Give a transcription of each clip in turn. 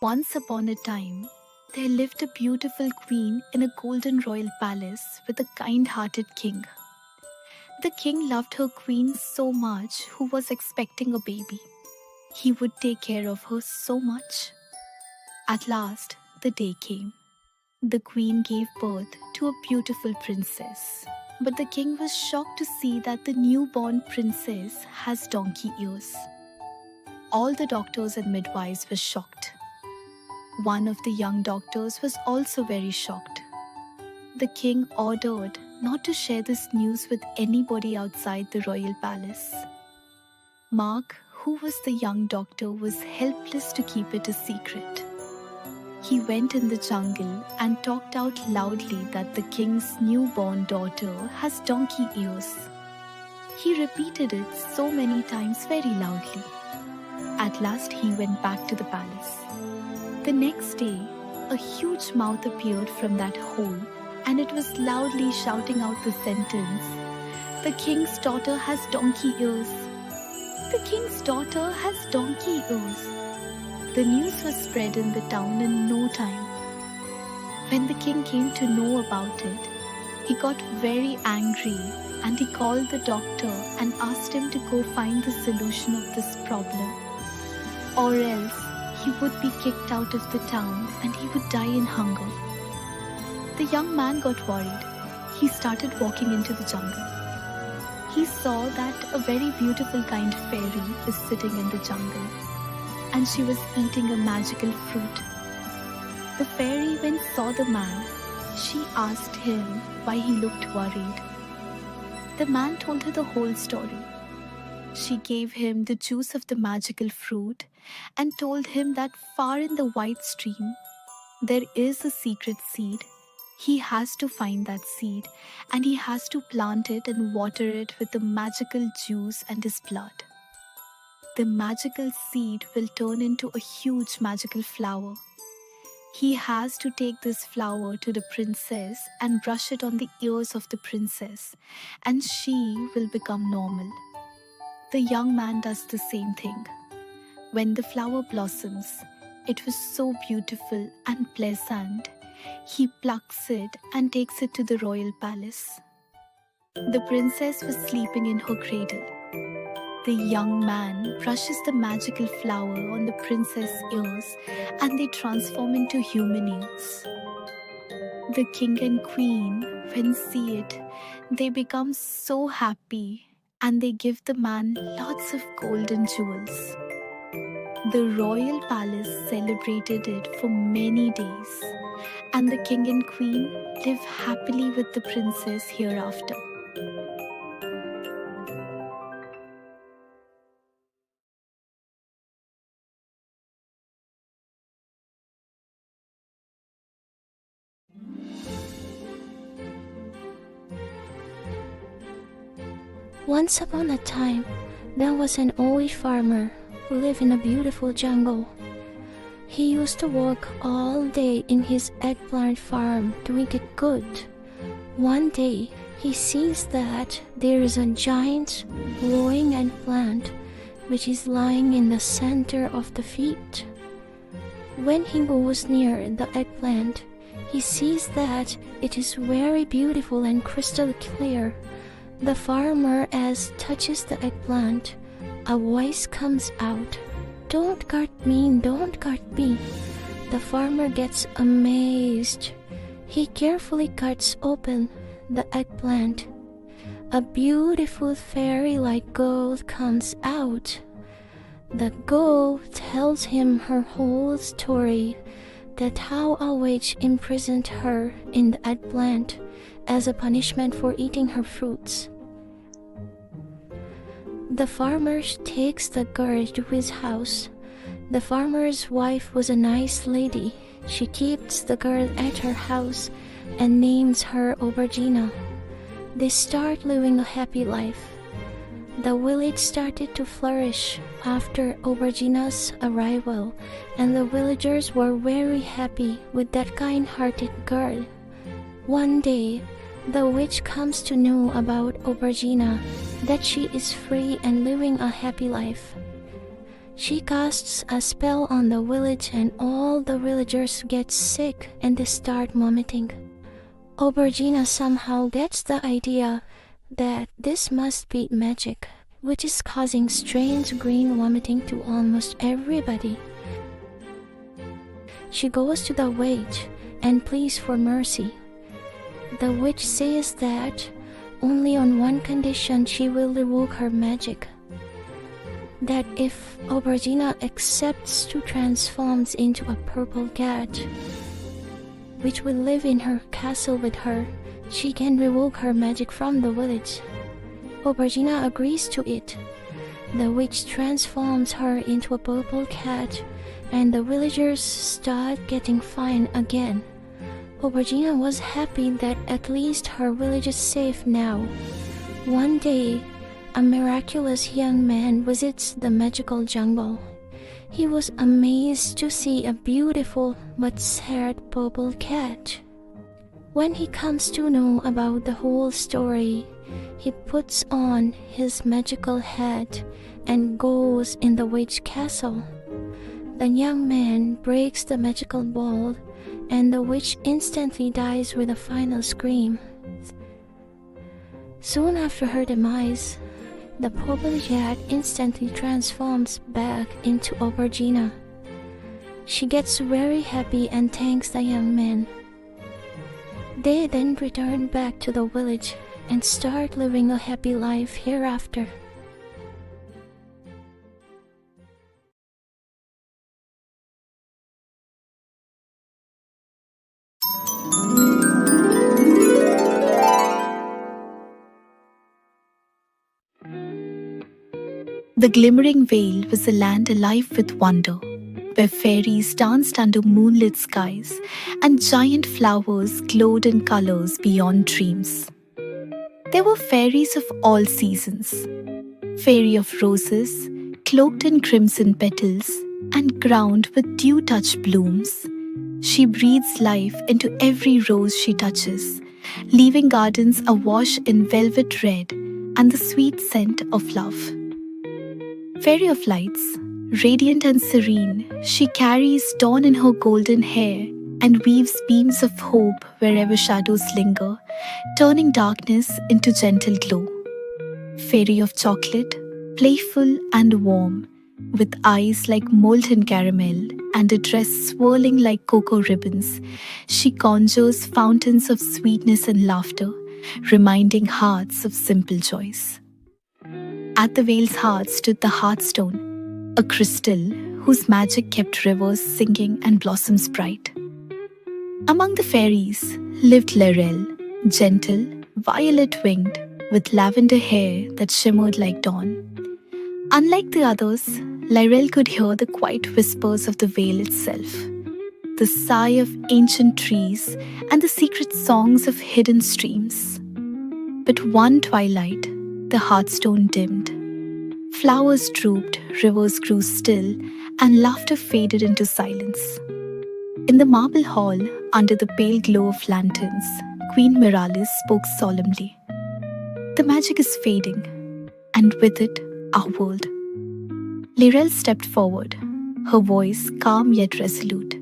Once upon a time, there lived a beautiful queen in a golden royal palace with a kind-hearted king. The king loved her queen so much who was expecting a baby. He would take care of her so much. At last, the day came. The queen gave birth to a beautiful princess. But the king was shocked to see that the newborn princess has donkey ears. All the doctors and midwives were shocked. One of the young doctors was also very shocked. The king ordered not to share this news with anybody outside the royal palace. Mark, who was the young doctor, was helpless to keep it a secret. He went in the jungle and talked out loudly that the king's newborn daughter has donkey ears. He repeated it so many times very loudly. At last he went back to the palace. The next day, a huge mouth appeared from that hole, and it was loudly shouting out the sentence, "The king's daughter has donkey ears. The king's daughter has donkey ears." The news was spread in the town in no time. When the king came to know about it, he got very angry and he called the doctor and asked him to go find the solution of this problem, or else he would be kicked out of the town and he would die in hunger. The young man got worried. He started walking into the jungle. He saw that a very beautiful kind fairy is sitting in the jungle, and she was eating a magical fruit. The fairy, when saw the man, she asked him why he looked worried. The man told her the whole story. She gave him the juice of the magical fruit and told him that far in the white stream there is a secret seed. He has to find that seed, and he has to plant it and water it with the magical juice and his blood. The magical seed will turn into a huge magical flower. He has to take this flower to the princess and brush it on the ears of the princess, and she will become normal. The young man does the same thing. When the flower blossoms, it was so beautiful and pleasant. He plucks it and takes it to the royal palace. The princess was sleeping in her cradle. The young man brushes the magical flower on the princess' ears and they transform into human ears. The king and queen, when see it, they become so happy and they give the man lots of gold and jewels. The royal palace celebrated it for many days, and the king and queen live happily with the princess hereafter. Once upon a time, there was an old farmer who lived in a beautiful jungle. He used to work all day in his eggplant farm doing it good. One day, he sees that there is a giant glowing eggplant which is lying in the center of the field. When he goes near the eggplant, he sees that it is very beautiful and crystal clear. The farmer, as touches the eggplant, a voice comes out, "Don't cut me, don't cut me." The farmer gets amazed. He carefully cuts open the eggplant. A beautiful fairy-like girl comes out. The girl tells him her whole story, that how a witch imprisoned her in the eggplant as a punishment for eating her fruits. The farmer takes the girl to his house. The farmer's wife was a nice lady. She keeps the girl at her house and names her Aubergina. They start living a happy life. The village started to flourish after Aubergina's arrival, and the villagers were very happy with that kind-hearted girl. One day, the witch comes to know about Aubergina, that she is free and living a happy life. She casts a spell on the village and all the villagers get sick and they start vomiting. Aubergina somehow gets the idea that this must be magic, which is causing strange green vomiting to almost everybody. She goes to the witch and pleads for mercy. The witch says that only on one condition she will revoke her magic. That if Aubergina accepts to transform into a purple cat, which will live in her castle with her, she can revoke her magic from the village. Aubergina agrees to it. The witch transforms her into a purple cat, and the villagers start getting fine again. Aubergina was happy that at least her village is safe now. One day, a miraculous young man visits the magical jungle. He was amazed to see a beautiful but sad purple cat. When he comes to know about the whole story, he puts on his magical hat and goes in the witch castle. The young man breaks the magical ball, and the witch instantly dies with a final scream. Soon after her demise, the purple cat instantly transforms back into Aubergina. She gets very happy and thanks the young man. They then return back to the village and start living a happy life hereafter. The Glimmering Vale was a land alive with wonder, where fairies danced under moonlit skies and giant flowers glowed in colors beyond dreams. There were fairies of all seasons, fairy of roses, cloaked in crimson petals and crowned with dew-touched blooms. She breathes life into every rose she touches, leaving gardens awash in velvet red and the sweet scent of love. Fairy of lights, radiant and serene, she carries dawn in her golden hair and weaves beams of hope wherever shadows linger, turning darkness into gentle glow. Fairy of chocolate, playful and warm, with eyes like molten caramel and a dress swirling like cocoa ribbons, she conjures fountains of sweetness and laughter, reminding hearts of simple joys. At the vale's heart stood the hearthstone, a crystal whose magic kept rivers singing and blossoms bright. Among the fairies lived Lirel, gentle, violet-winged, with lavender hair that shimmered like dawn. Unlike the others, Lirel could hear the quiet whispers of the vale itself, the sigh of ancient trees and the secret songs of hidden streams. But one twilight, the hearthstone dimmed. Flowers drooped, rivers grew still, and laughter faded into silence. In the marble hall, under the pale glow of lanterns, Queen Miralis spoke solemnly. The magic is fading, and with it, our world. Lirel stepped forward, her voice calm yet resolute.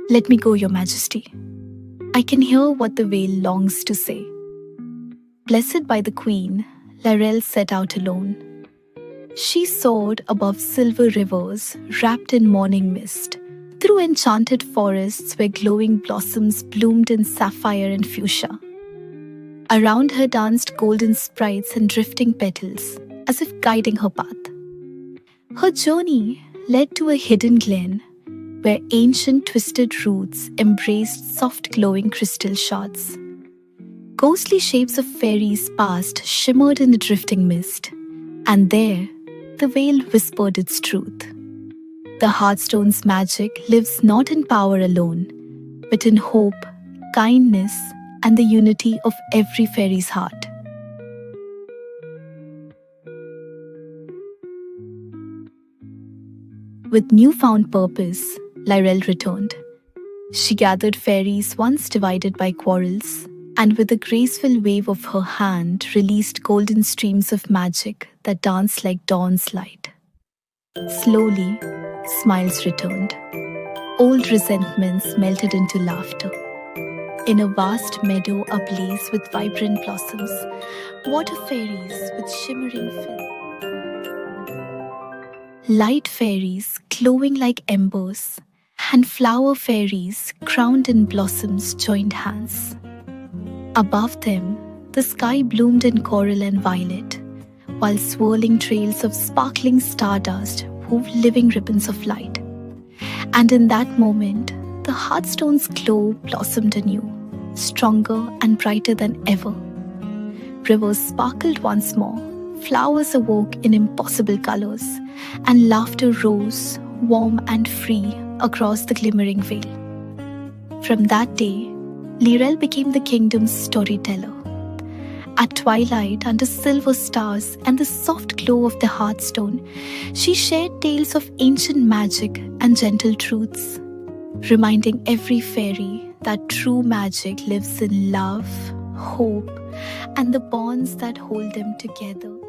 Let me go, Your Majesty. I can hear what the veil longs to say. Blessed by the Queen, Lirel set out alone. She soared above silver rivers wrapped in morning mist, through enchanted forests where glowing blossoms bloomed in sapphire and fuchsia. Around her danced golden sprites and drifting petals, as if guiding her path. Her journey led to a hidden glen, where ancient twisted roots embraced soft glowing crystal shards. Ghostly shapes of fairies past shimmered in the drifting mist, and there, the veil whispered its truth. The hearthstone's magic lives not in power alone, but in hope, kindness, and the unity of every fairy's heart. With newfound purpose, Lirel returned. She gathered fairies once divided by quarrels, and with a graceful wave of her hand released golden streams of magic that danced like dawn's light. Slowly, smiles returned. Old resentments melted into laughter. In a vast meadow ablaze with vibrant blossoms, water fairies with shimmering fin, light fairies glowing like embers, and flower fairies crowned in blossoms joined hands. Above them, the sky bloomed in coral and violet, while swirling trails of sparkling stardust wove living ribbons of light. And in that moment, the Hearthstone's glow blossomed anew, stronger and brighter than ever. Rivers sparkled once more, flowers awoke in impossible colors, and laughter rose, warm and free, across the glimmering veil. From that day, Lirel became the kingdom's storyteller. At twilight, under silver stars and the soft glow of the Hearthstone, she shared tales of ancient magic and gentle truths, reminding every fairy that true magic lives in love, hope, and the bonds that hold them together.